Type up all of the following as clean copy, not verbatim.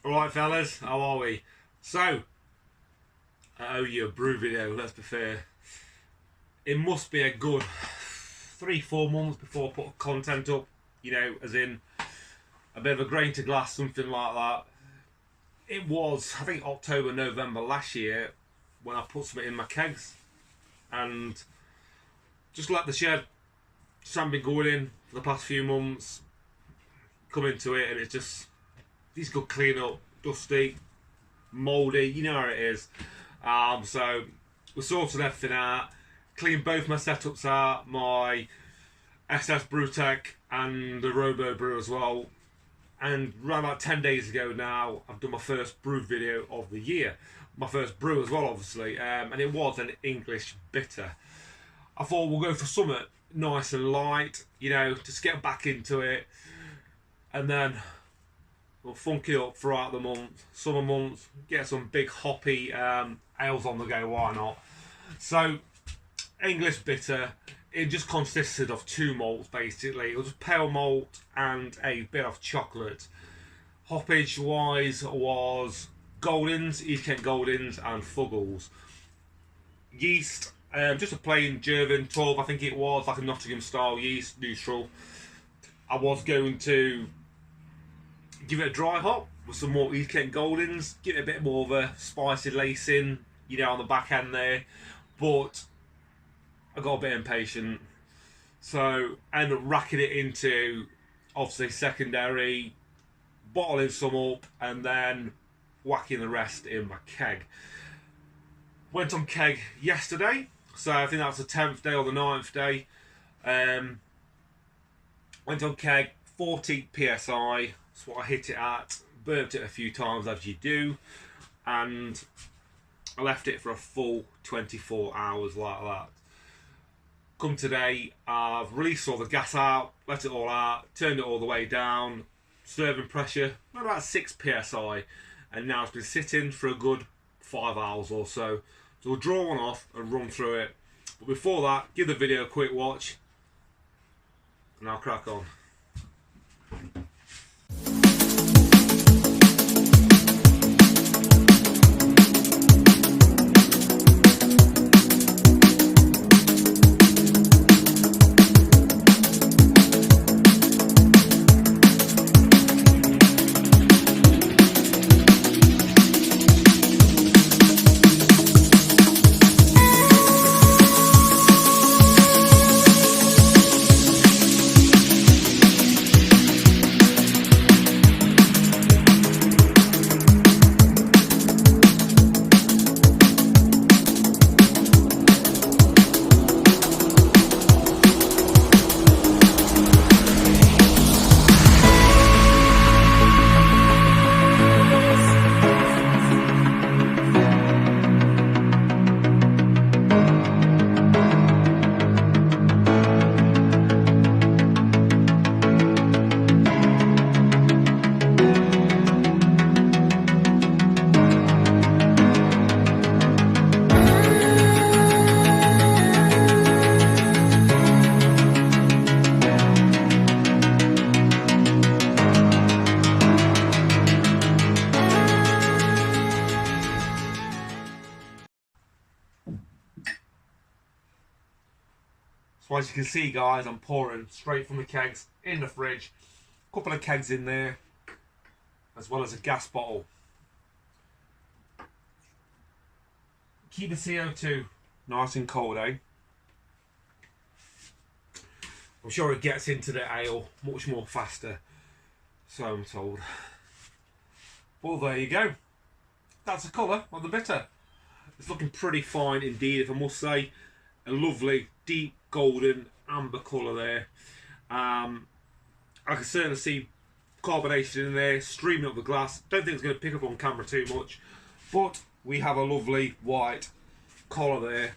Alright fellas, how are we? So, I owe you a brew video, let's be fair. It must be a good 3-4 months before I put content up, as in a bit of a grain to glass, something like that. It was, I think, October, November last year when I put something in my kegs and just let the shed, just haven't been going in for the past few months, come into it and it's just, these good clean up, dusty, mouldy, you know how it is. So we sorted everything out, cleaned both my setups out, my SS Brewtech and the Robobrew as well. And around about 10 days ago now, I've done my first brew video of the year. My first brew as well, obviously, and it was an English bitter. I thought we'll go for something nice and light, just get back into it, and then we'll funk it up throughout the month, summer months, get some big hoppy ales on the go, why not? So, English bitter, it just consisted of 2 malts basically. It was pale malt and a bit of chocolate. Hoppage wise was Goldens, East Kent Goldens and Fuggles. Yeast, just a plain German 12, I think it was, like a Nottingham style yeast, neutral. I was going to give it a dry hop with some more East Kent Goldens, give it a bit more of a spicy lacing, on the back end there, but I got a bit impatient, so I ended up racking it into, obviously, secondary, bottling some up, and then whacking the rest in my keg. Went on keg yesterday, so I think that was the 10th day or the 9th day. Went on keg, 40 PSI, that's what I hit it at, burped it a few times as you do, and I left it for a full 24 hours like that. Come today, I've released all the gas out, let it all out, turned it all the way down, serving pressure, about 6 PSI, and now it's been sitting for a good 5 hours or so. So we'll draw one off and run through it. But before that, give the video a quick watch, and I'll crack on. So as you can see, guys, I'm pouring straight from the kegs in the fridge. A couple of kegs in there, as well as a gas bottle. Keep the CO2 nice and cold, eh? I'm sure it gets into the ale much more faster, so I'm told. Well, there you go. That's the colour of the bitter. It's looking pretty fine indeed, if I must say. A lovely, deep, golden, amber colour there. I can certainly see carbonation in there, streaming up the glass. Don't think it's going to pick up on camera too much, but we have a lovely white colour there.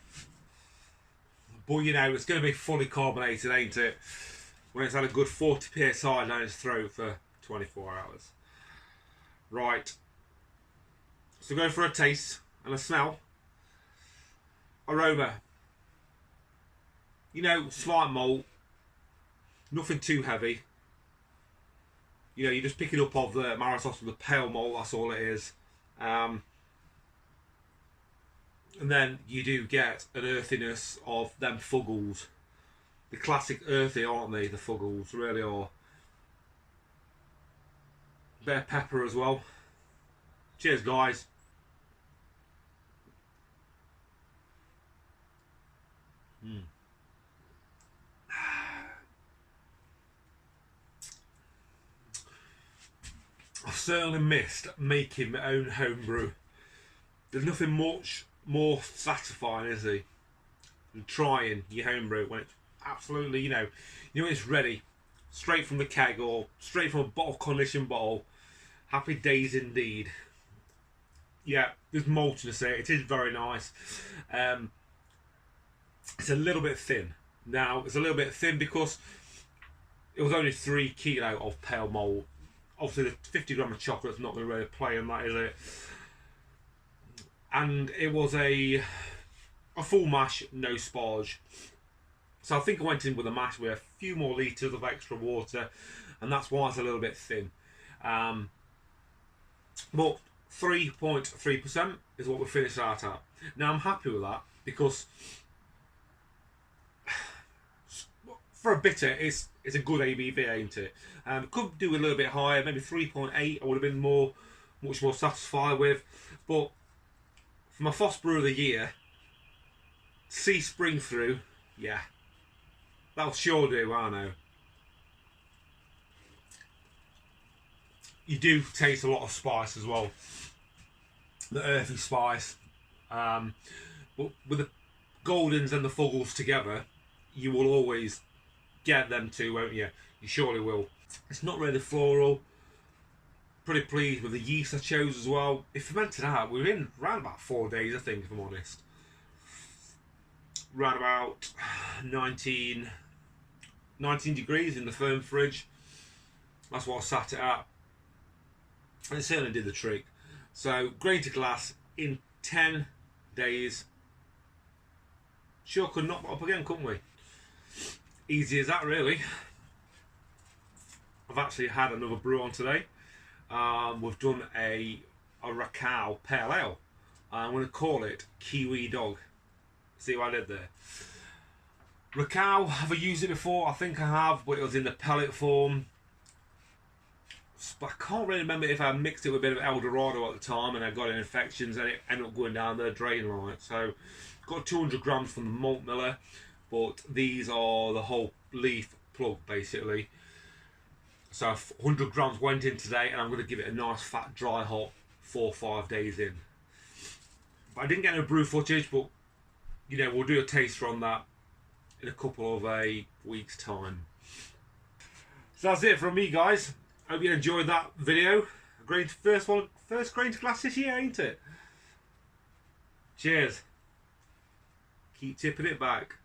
But it's going to be fully carbonated, ain't it? When it's had a good 40 psi down its throat for 24 hours. Right. So go for a taste and a smell. Aroma. Slight malt. Nothing too heavy. You know, you're just picking up of the Marissos with the pale malt. That's all it is. And then you do get an earthiness of them fuggles. The classic earthy, aren't they? The fuggles really are. Bit of pepper as well. Cheers, guys. I've certainly missed making my own homebrew. There's nothing much more satisfying, is there, than trying your homebrew when it's absolutely, you know when it's ready, straight from the keg or straight from a bottle conditioned bottle. Happy days indeed. Yeah, there's maltiness there. It is very nice. It's a little bit thin. Now, it's a little bit thin because it was only 3 kilo of pale malt. Obviously, the 50 gram of chocolate's not going to really play in that, is it? And it was a full mash, no sparge. So I think I went in with a mash with a few more litres of extra water, and that's why it's a little bit thin. But 3.3% is what we finished out at. Now I'm happy with that because for a bitter, it's a good ABV, ain't it? Could do a little bit higher, maybe 3.8. I would have been much more satisfied with. But for my first brew of the year, see spring through, yeah, that'll sure do. I know. You do taste a lot of spice as well, the earthy spice. But with the Goldens and the Fuggles together, you will always get them too, won't you? You surely will. It's not really floral. Pretty pleased with the yeast I chose as well. It fermented out. We were in around about 4 days, I think, if I'm honest. Around about 19 degrees in the firm fridge. That's what I sat it at. And it certainly did the trick. So, grain to glass in 10 days. Sure could knock that up again, couldn't we? Easy as that, really. I've actually had another brew on today. We've done a Rakow Pale Ale. I'm going to call it Kiwi Dog. See what I did there? Rakow, have I used it before? I think I have, but it was in the pellet form. But I can't really remember if I mixed it with a bit of Eldorado at the time and I got infections and it ended up going down the drain line. So, got 200 grams from the malt miller, but these are the whole leaf plug basically. So 100 grams went in today and I'm going to give it a nice fat dry hop 4 or 5 days in. But I didn't get no brew footage, but you know, we'll do a taster on that in a couple of weeks time. So that's it from me, guys. Hope you enjoyed that video. First grain to glass this year, ain't it? Cheers. Keep tipping it back.